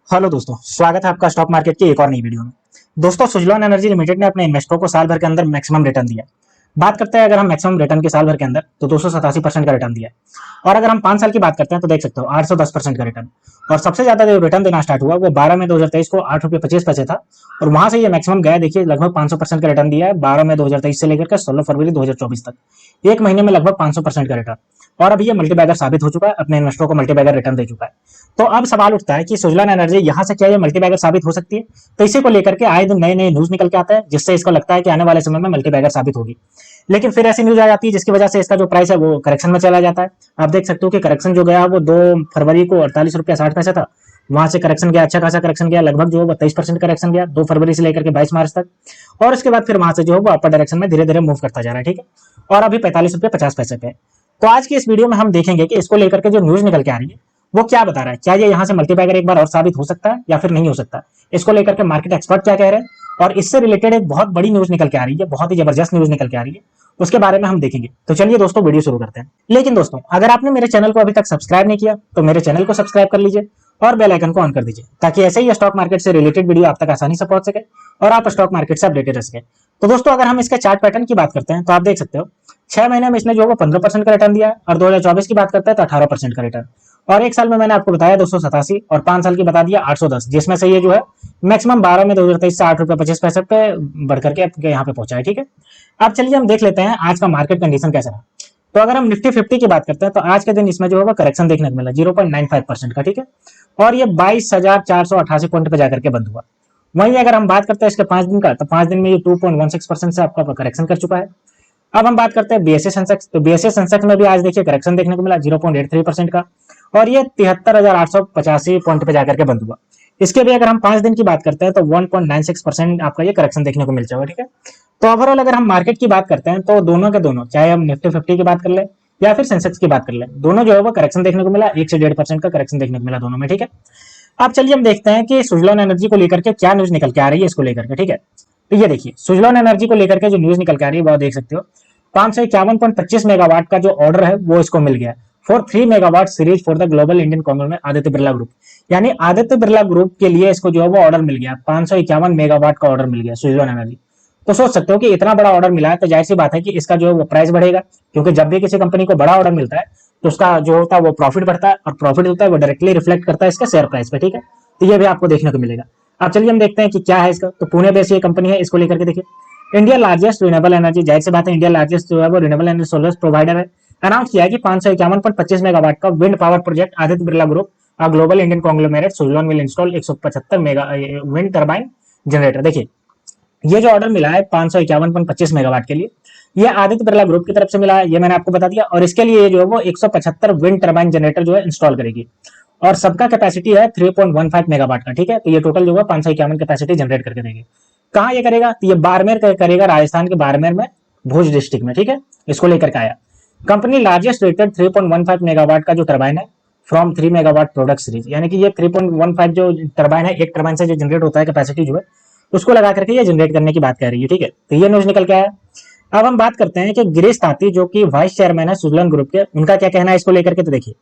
Hello दोस्तों, स्वागत है आपका स्टॉक मार्केट की एक और नई वीडियो में। दोस्तों, सुजलॉन एनर्जी लिमिटेड ने अपने इन्वेस्टरों को साल भर के अंदर मैक्सिमम रिटर्न दिया। बात करते हैं अगर हम मैक्सिमम रिटर्न के साल भर के अंदर, तो 287% का रिटर्न दिया है। और अगर हम 5 साल की बात करते हैं तो देख सकते हो 810% का रिटर्न। और सबसे ज्यादा जो रिटर्न देना स्टार्ट हुआ वो 12 मई 2023 को 8 रुपये 25 पैसे था। और वहां से ये मैक्सिमम गया, देखिए लगभग 500% का रिटर्न दिया है 12 मई 2023 से लेकर 16 फरवरी 2024 तक। एक महीने में लगभग 500% का रिटर्न। और अभी ये मल्टीबैगर साबित हो चुका है, अपने इन्वेस्टरों को मल्टीबैगर रिटर्न दे चुका है। तो अब सवाल उठता है कि सुजलान एनर्जी यहाँ से क्या ये मल्टीबैगर साबित हो सकती है। तो इसी को लेकर के आए दिन नए नए न्यूज निकल के आता है, जिससे इसको लगता है कि आने वाले समय में मल्टीबैगर साबित होगी। लेकिन फिर ऐसी न्यूज आ जाती है जिसकी वजह से इसका जो प्राइस है वो करेक्शन में चला जाता है। आप देख सकते हो कि करेक्शन जो गया वो 2 फरवरी को 48 रुपया 60 पैसे था। वहां से करेक्शन गया, अच्छा खासा करेक्शन गया, लगभग जो है 23% करेक्शन गया 2 फरवरी से लेकर के 22 मार्च तक। और उसके बाद फिर वहां से जो है वो अपर डायरेक्शन में धीरे धीरे मूव करता जा रहा है, ठीक है। और अभी 45 रुपये 50 पैसे पे। तो आज की इस वीडियो में हम देखेंगे कि इसको लेकर के जो न्यूज निकल के आ रही है वो क्या बता रहा है। क्या ये यहाँ से मल्टीबैगर एक बार और साबित हो सकता है या फिर नहीं हो सकता। इसको लेकर के मार्केट एक्सपर्ट क्या कह रहे हैं, और इससे रिलेटेड एक बहुत बड़ी न्यूज निकल के आ रही है, बहुत ही जबरदस्त न्यूज निकल के आ रही है। उसके बारे में हम देखेंगे। तो चलिए दोस्तों, वीडियो शुरू करते हैं। लेकिन दोस्तों, अगर आपने मेरे चैनल को अभी तक सब्सक्राइब नहीं किया तो मेरे चैनल को सब्सक्राइब कर लीजिए और बेल आइकन को ऑन कर दीजिए, ताकि ऐसे ही स्टॉक मार्केट से रिलेटेड वीडियो आप तक आसानी से पहुंच सके और आप स्टॉक मार्केट से अपडेटेड रह सके। तो दोस्तों, अगर हम इसके चार्ट पैटर्न की बात करते हैं तो आप देख सकते हो 6 महीने में इसने जो है 15% का रिटर्न दिया है, और 2024 की बात करते हैं तो 18% का रिटर्न। और एक साल में मैंने आपको बताया 287, और 5 साल की बता दिया 810, जिसमें से ये जो है मैक्सिमम 12 मई 2023 से 8 रुपये 25 पैसे पे बढ़ करके यहाँ पे पहुंचा है, ठीक है। अब चलिए हम देख लेते हैं आज का मार्केट कंडीशन कैसा रहा। तो अगर हम निफ्टी 50 की बात करते हैं तो आज के दिन इसमें जो है करेक्शन देखने को मिला 0.95% का, ठीक है। और ये 22,488 पॉइंट पे जाकर के बंद हुआ। वहीं अगर हम बात करते हैं इसके 5 दिन का, तो 5 दिन में ये 2.16% से आपका करेक्शन कर चुका है। अब हम बात करते हैं बीएसए सेंसेक्स, तो बीएसए सेंसेक्स में भी आज देखिए करेक्शन देखने को मिला 0.83% का। और ये 73,885 पॉइंट पे जाकर के बंद हुआ। इसके भी अगर हम 5 दिन की बात करते हैं तो 1.96% आपका ये करेक्शन देखने को मिल जाएगा, ठीक है। तो ओवरऑल अगर हम मार्केट की बात करते हैं तो दोनों के दोनों, चाहे हम निफ्टी 50 की बात कर ले या फिर सेंसेक्स की बात कर ले, दोनों जो है वो करेक्शन देखने को मिला, 1 से 1.5% का करेक्शन देखने को मिला दोनों में, ठीक है। अब चलिए हम देखते हैं कि सुजलॉन एनर्जी को लेकर के क्या न्यूज निकल के आ रही है इसको लेकर के, ठीक है। तो ये देखिए सुजलॉन एनर्जी को लेकर के जो न्यूज निकल के आ रही है वो देख सकते हो। 551.25 मेगावाट का जो ऑर्डर है वो इसको मिल गया for 3 megawatt series for the global Indian conglomerate Aditya Birla group. यानी आदित्य बिरला ग्रुप के लिए इसको जो है वो ऑर्डर मिल गया, 551 मेगावाट का ऑर्डर मिल गया सुजलॉन एनर्जी। तो सोच सकते हो कि इतना बड़ा ऑर्डर मिला है तो जाहिर सी बात है कि इसका जो है वो प्राइस बढ़ेगा, क्योंकि जब भी किसी कंपनी को बड़ा ऑर्डर मिलता है तो उसका जो होता है वो प्रॉफिट बढ़ता है, और प्रॉफिट होता है वो डायरेक्टली रिफ्लेक्ट करता है इसका शेयर प्राइस पे, ठीक है। तो ये भी आपको देखने को मिलेगा। अब चलिए हम देखते हैं कि क्या है इसका। तो पुणे बेस्ड ये कंपनी है, इसको लेकर के देखिए इंडिया लार्जेस्ट रिन्यूएबल एनर्जी, जाहिर सी बात है इंडिया लार्जेस्ट जो है वो रिन्यूएबल एनर्जी सोलर प्रोवाइडर है। अनाउंस किया है कि 551.25 मेगावाट का wind power project Aditya Birla group a global Indian conglomerate Suzlon will install 175 mega wind turbine generator. देखिए ये जो ऑर्डर मिला है 551.25 मेगावाट के लिए, ये आदित्य बिरला ग्रुप की तरफ से मिला है, ये मैंने आपको बता दिया। और इसके लिए जो है वो 175 विंड टर्बाइन जनरेटर जो है इंस्टॉल करेगी, और सबका कैपेसिटी है 3.15 मेगावाट का, ठीक है। तो ये टोटल जो है 551 कैपेसिटी जनरेट करके देगी। कहाँ ये करेगा, तो ये बाड़मेर करेगा, राजस्थान के बाड़मेर में, भुज डिस्ट्रिक्ट में, ठीक है। इसको लेकर के आया कंपनी लार्जेस्ट रेटेड 3.15 मेगावाट का जो टर्बाइन है फ्रॉम 3 मेगावाट प्रोडक्ट सीरीज। यानी कि ये 3.15 जो टर्बाइन है, एक टर्बाइन से जो जनरेट होता है कैपेसिटी जो है उसको लगा करके ये जनरेट करने की बात कर रही है, ठीक है। तो ये न्यूज निकल के आया। अब हम बात करते हैं कि गिरीश ताती जो कि वाइस चेयरमैन है सुजलन ग्रुप के, उनका क्या कहना है इसको लेकर के। तो देखिए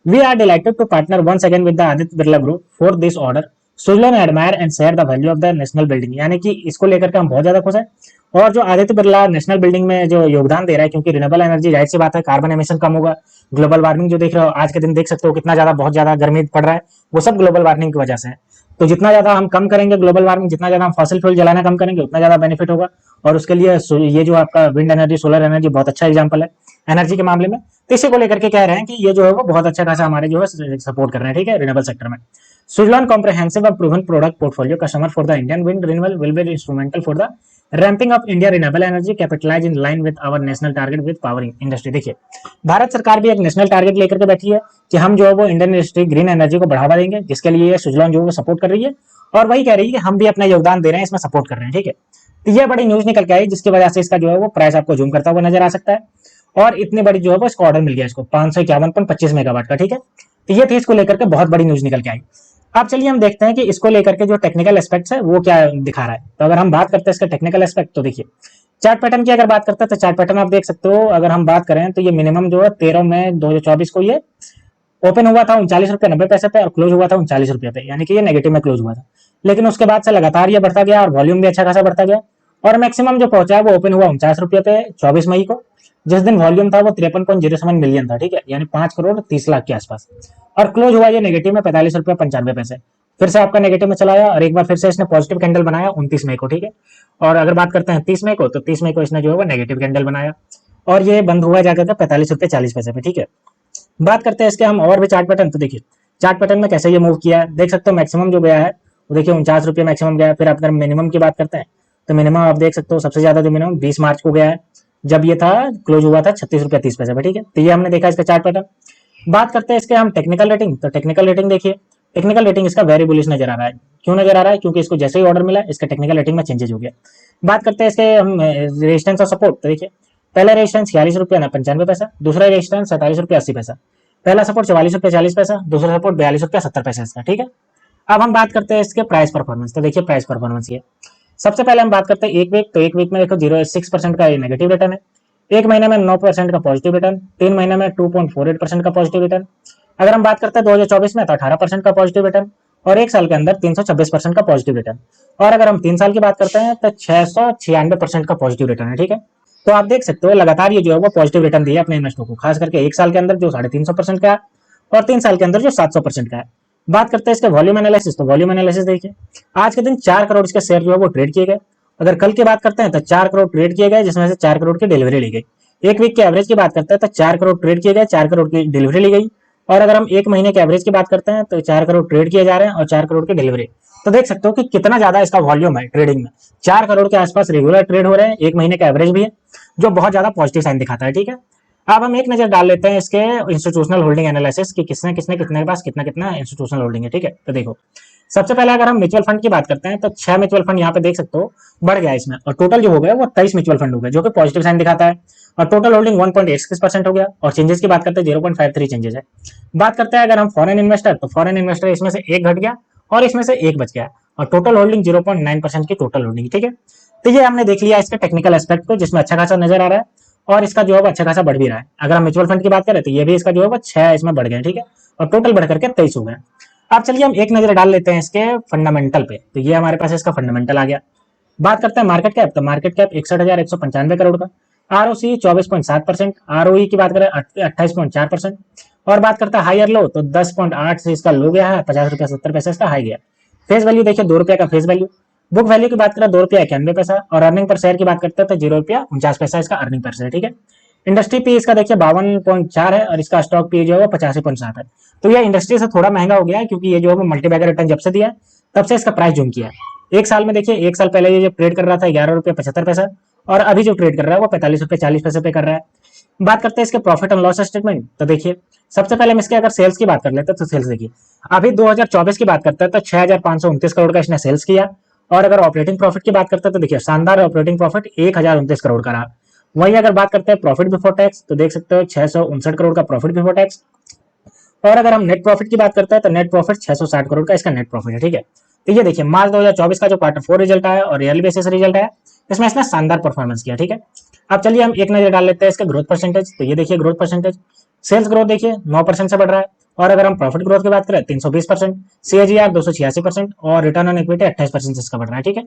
we are delighted to partner once again with the Aditya Birla group for this order. Suzlon admire and share the value of the national building. यानी कि इसको लेकर के हम बहुत ज्यादा खुश हैं। और जो आदित्य बिरला नेशनल बिल्डिंग में जो योगदान दे रहा है, क्योंकि रिन्यूएबल एनर्जी, जाहिर सी बात है कार्बन एमिशन कम होगा। ग्लोबल वार्मिंग जो देख रहे हो आज के दिन, देख सकते हो कितना ज्यादा, बहुत ज्यादा गर्मी पड़ रहा है, वो सब ग्लोबल वार्मिंग की वजह से है। तो जितना ज्यादा हम कम करेंगे ग्लोबल वार्मिंग, जितना ज्यादा हम फॉसिल फ्यूल जलाना कम करेंगे, उतना ज्यादा बेनिफिट होगा। और उसके लिए ये जो आपका विंड एनर्जी सोलर एनर्जी बहुत अच्छा एग्जाम्पल है एनर्जी के मामले में। तो इसी को लेकर के कह रहे हैं कि ये जो है वो बहुत अच्छा खासा हमारे जो है सपोर्ट कर रहे हैं, ठीक है, रिन्यूएबल सेक्टर में। Suzlon comprehensive and proven product portfolio customer for the Indian wind renewable will be instrumental for the ramping up India renewable energy capitalize in line with our national target with powering industry। देखिए भारत सरकार भी एक national target लेकर के बैठी है कि हम जो है वो इंडियन इंडस्ट्री ग्रीन एनर्जी को बढ़ावा देंगे, जिसके लिए सुजलॉन जो है वो सपोर्ट कर रही है। और वही कह रही है कि हम भी अपना योगदान दे रहे हैं, इसमें सपोर्ट कर रहे हैं, ठीक है। तो ये बड़ी न्यूज निकल के आई, जिसकी वजह से इसका जो है वो प्राइस आपको जूम करता हुआ नजर आ सकता है। और इतनी बड़ी जो है वो इसको ऑर्डर मिल गया इसको 551.25 मेगावाट का, ठीक है। तो ये थी इसको लेकर के बहुत बड़ी न्यूज निकल के आई। अब चलिए हम देखते हैं कि इसको लेकर के जो टेक्निकल एस्पेक्ट्स है वो क्या दिखा रहा है। तो अगर हम बात करते हैं इसका टेक्निकल एस्पेक्ट, तो देखिए चार्ट पैटर्न की अगर बात करते हैं तो चार्ट पैटर्न आप देख सकते हो। अगर हम बात करें तो ये मिनिमम जो है 13 मई 2024 को ये ओपन हुआ था 39 रुपये 90 पैसे पे और क्लोज हुआ था 39 रुपये पे, यानी कि ये नेगेटिव में क्लोज हुआ था। लेकिन उसके बाद से लगातार ये बढ़ता गया और वॉल्यूम भी अच्छा खासा बढ़ता गया और मैक्सिमम जो पहुंचा है वो ओपन हुआ 49 रुपये पे 24 मई को, जिस दिन वॉल्यूम था वो 53.07 मिलियन था, ठीक है, यानी 5 करोड़ 30 लाख के आसपास। और क्लोज हुआ ये नेगेटिव में 45 रुपये 95 पैसे। फिर से आपका नेगेटिव में चला आया और एक बार फिर से इसने पॉजिटिव कैंडल बनाया 29 मई को, ठीक है। और अगर बात करते हैं 30 मई को, तो 30 मई को इसने जो है वो नेगेटिव कैंडल बनाया और ये बंद हुआ जाकर 45 रुपये 40 पैसे पे, ठीक है। बात करते हैं इसके हम और भी चार्ट पैटर्न। तो देखिए चार्ट पैटर्न में कैसे ये मूव किया है, देख सकते हो मैक्सिमम जो गया है वो देखिए 49 रुपये मैक्सिमम गया है। फिर अगर मिनिमम की बात करते हैं तो मिनिमम आप देख सकते हो सबसे ज्यादा जो मिनिमम 20 मार्च को गया है, जब ये था क्लोज हुआ था 36 रुपये 30 पैसे पे, ठीक है। तो ये हमने देखा इसका चार्ट पैटर्न। बात करते हैं इसके हम टेक्निकल रेटिंग। तो टेक्निकल रेटिंग देखिए, टेक्निकल रेटिंग इसका वेरी बुलिश नजर आ रहा है। क्यों नजर आ रहा है? क्योंकि इसको जैसे ही ऑर्डर मिला इसका टेक्निकल रेटिंग में चेंजेस हो गया। बात करते हैं इसके हम रेजिस्टेंस और सपोर्ट। तो देखिए पहला रेजिस्टेंस 46 रुपये 95 पैसा, दूसरा रेजिस्टेंस 47 रुपये 80 पैसा, पहला सपोर्ट 44 रुपये 40 पैसा, दूसरा सपोर्ट 42 रुपये 70 पैसा इसका, ठीक है। अब हम बात करते हैं इसके प्राइस परफॉर्मेंस। तो देखिए प्राइस परफॉर्मेंस ये सबसे पहले हम बात करते हैं एक वीक। तो एक वीक में देखो 0.6% का नेगेटिव रिटर्न है, एक महीने में 9% का पॉजिटिव रिटर्न, 3 महीने में 2.48% का पॉजिटिव रिटर्न। अगर हम बात करते हैं 2024 में तो 18% का पॉजिटिव रिटर्न और एक साल के अंदर 326% का पॉजिटिव रिटर्न। और अगर हम 3 साल की बात करते हैं तो 696% का पॉजिटिव रिटर्न है, ठीक है। तो आप देख सकते हो लगातार ये जो है वो पॉजिटिव रिटर्न दिया अपने इन्वेस्टर को, खास करके एक साल के अंदर जो 350% का है और 3 साल के अंदर जो 700% का है। बात करते हैं इसके वॉल्यूम एनालिसिस। तो वॉल्यूम एनालिसिस देखिए आज के दिन 4 करोड़ इसके शेयर जो है वो ट्रेड किए गए। अगर कल की बात करते हैं तो 4 करोड़ ट्रेड किए गए, जिसमें से 4 करोड़ की डिलीवरी ली गई। एक वीक के एवरेज की बात करते हैं तो 4 करोड़ ट्रेड किए गए, 4 करोड़ की डिलीवरी ली गई। और अगर हम एक महीने के एवरेज की बात करते हैं तो 4 करोड़ ट्रेड किए जा रहे हैं और 4 करोड़ की डिलीवरी। तो देख सकते हो कि कितना ज्यादा इसका वॉल्यूम है ट्रेडिंग में। 4 करोड़ के आसपास रेगुलर ट्रेड हो रहे हैं, एक महीने का एवरेज भी है, जो बहुत ज्यादा पॉजिटिव साइन दिखाता है, ठीक है। अब हम एक नजर डाल लेते हैं इसके इंस्टीट्यूशनल होल्डिंग एनालिसिस कि किसने किसने कितने के पास कितना कितना इंस्टीट्यूशनल होल्डिंग है, ठीक है। तो देखो सबसे पहले अगर हम म्यूचुअल फंड की बात करते हैं तो 6 म्यूचुअल फंड यहाँ पे देख सकते हो बढ़ गया इसमें, और टोटल जो हो गया वो 23 म्यूचुअल फंड हो गए, जो कि पॉजिटिव साइन दिखाता है। और टोटल होल्डिंग 1.86% हो गया और चेंजेस की बात करते हैं 0.53 चेंजेस है। बात करते हैं अगर हम फॉरेन इन्वेस्टर, तो फॉरेन इन्वेस्टर इसमें से एक घट गया और इसमें से एक बच गया और टोटल होल्डिंग 0.9% की टोटल होल्डिंग, ठीक है। तो ये हमने देख लिया इसके टेक्निकल एस्पेक्ट को, जिसमें अच्छा खासा नजर आ रहा है और इसका जो है अच्छा खासा बढ़ भी रहा है। अगर हम म्यूचुअल फंड की बात करें तो ये भी इसका जो है 6 इसमें बढ़ गए, ठीक है, और टोटल बढ़ करके 23 हो गए। अब चलिए हम एक नजर डाल लेते हैं इसके फंडामेंटल पे। तो ये हमारे पास इसका फंडामेंटल आ गया। बात करते हैं मार्केट कैप। तो मार्केट कैप 61,195 करोड़ का, आरओसी 24.7%, आरओई की बात करें 28.4%। और बात करते हैं हायर लो, तो 10.8 से इसका लो गया है, 50 रुपया 70 पैसा इसका हाई गया। फेस वैल्यू देखिए 2 रुपया का फेस वैल्यू। बुक वैल्यू की बात करें 2 रुपया 91 पैसा और अर्निंग पर शेयर की बात करते हैं तो 0 रुपया 49 पैसा इसका अर्निंग पर शेयर, ठीक है। इंडस्ट्री पी इसका देखिए 52.4 है और इसका स्टॉक पी जो है 85.7 है। तो ये इंडस्ट्री से थोड़ा महंगा हो गया है, क्योंकि ये जो है मल्टीबैगर रिटर्न जब से दिया है तब से इसका प्राइस जूम किया है। एक साल में देखिए, एक साल पहले ये जो ट्रेड कर रहा था 11 रुपया 75 पैसा और अभी जो ट्रेड कर रहा है वो 45 रुपया 40 पैसे पे कर रहा है। बात करते हैं इसके प्रॉफिट एंड लॉस स्टेटमेंट। तो देखिए सबसे पहले हम इसके अगर सेल्स की बात कर लेते हैं तो सेल्स देखिए अभी 2024 की बात करते हैं तो 6,529 करोड़ का इसने सेल्स किया। और अगर ऑपरेटिंग प्रॉफिट की बात करते हैं तो देखिए शानदार ऑपरेटिंग प्रॉफिट 1,029 करोड़ का रहा। वहीं अगर बात करते हैं प्रॉफिट बिफोर टैक्स तो देख सकते हो 659 करोड़ का प्रॉफिट बिफोर टैक्स। और अगर हम नेट प्रॉफिट की बात करते हैं तो नेट प्रॉफिट 660 करोड़ का इसका नेट प्रॉफिट है, ठीक है। तो ये देखिए मार्च 2024 का जो Q4 रिजल्ट आया और रियल बेसिस रिजल्ट आया, इसमें इसने शानदार परफॉर्मेंस किया, ठीक है। अब चलिए हम एक नजर डाल लेते हैं इसका ग्रोथ परसेंटेज। तो ये देखिए ग्रोथ परसेंटेज, सेल्स ग्रोथ देखिए 9% से बढ़ रहा है। और अगर हम प्रॉफिट ग्रोथ की बात करें 320%, CAGR 286% और रिटर्न ऑन इक्विटी 28% इसका बढ़ रहा है, ठीक है।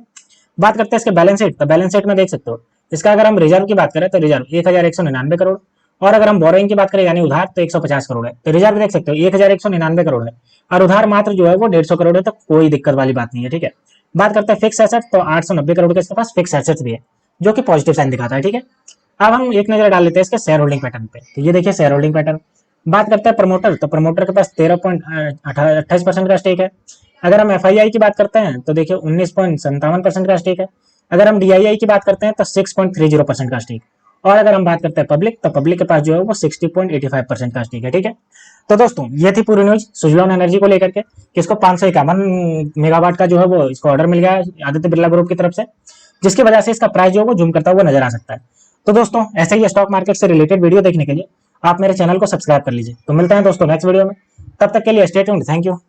बात करते हैं इसके बैलेंस शीट। तो बैलेंस शीट में देख सकते हो इसका अगर हम रिजर्व की बात करें तो रिजर्व 1,199 करोड़ और अगर हम बोरोइंग की बात करें यानी उधार तो 150 करोड़ है। तो रिजर्व देख सकते हो 1,199 करोड़ है और उधार मात्र जो है वो 150 करोड़ है, तो कोई दिक्कत वाली बात नहीं है, ठीक है। बात करते हैं फिक्स एसेट। तो 890 करोड़ के इसके पास फिक्स एसेट्स भी है, जो कि पॉजिटिव साइन दिखाता है, ठीक है। अब हम एक नजर डाल लेते हैं इसके शेयर होल्डिंग पैटर्न पे। तो ये देखिए शेयर होल्डिंग पैटर्न। बात करते हैं प्रमोटर। तो प्रमोटर के पास 13.28% का स्टेक है। अगर हम FII की बात करते हैं तो देखिए 19.57% का स्टेक है। अगर हम DII की बात करते हैं तो 6.30% का स्टेक। और अगर हम बात करते हैं पब्लिक, तो पब्लिक के पास जो है वो 60.85% का स्टेक है, ठीक है। तो दोस्तों ये थी पूरी न्यूज सुजलॉन एनर्जी को लेकर के कि इसको 551 मेगावाट का जो है वो इसको ऑर्डर मिल गया है आदित्य बिरला ग्रुप की तरफ से, जिसकी वजह से इसका प्राइस जो है वो जूम करता हुआ नजर आ सकता है। तो दोस्तों ऐसे ही स्टॉक मार्केट से रिलेटेड वीडियो देखने के लिए आप मेरे चैनल को सब्सक्राइब कर लीजिए। तो मिलते हैं दोस्तों नेक्स्ट वीडियो में, तब तक के लिए स्टे ट्यून्ड, थैंक यू।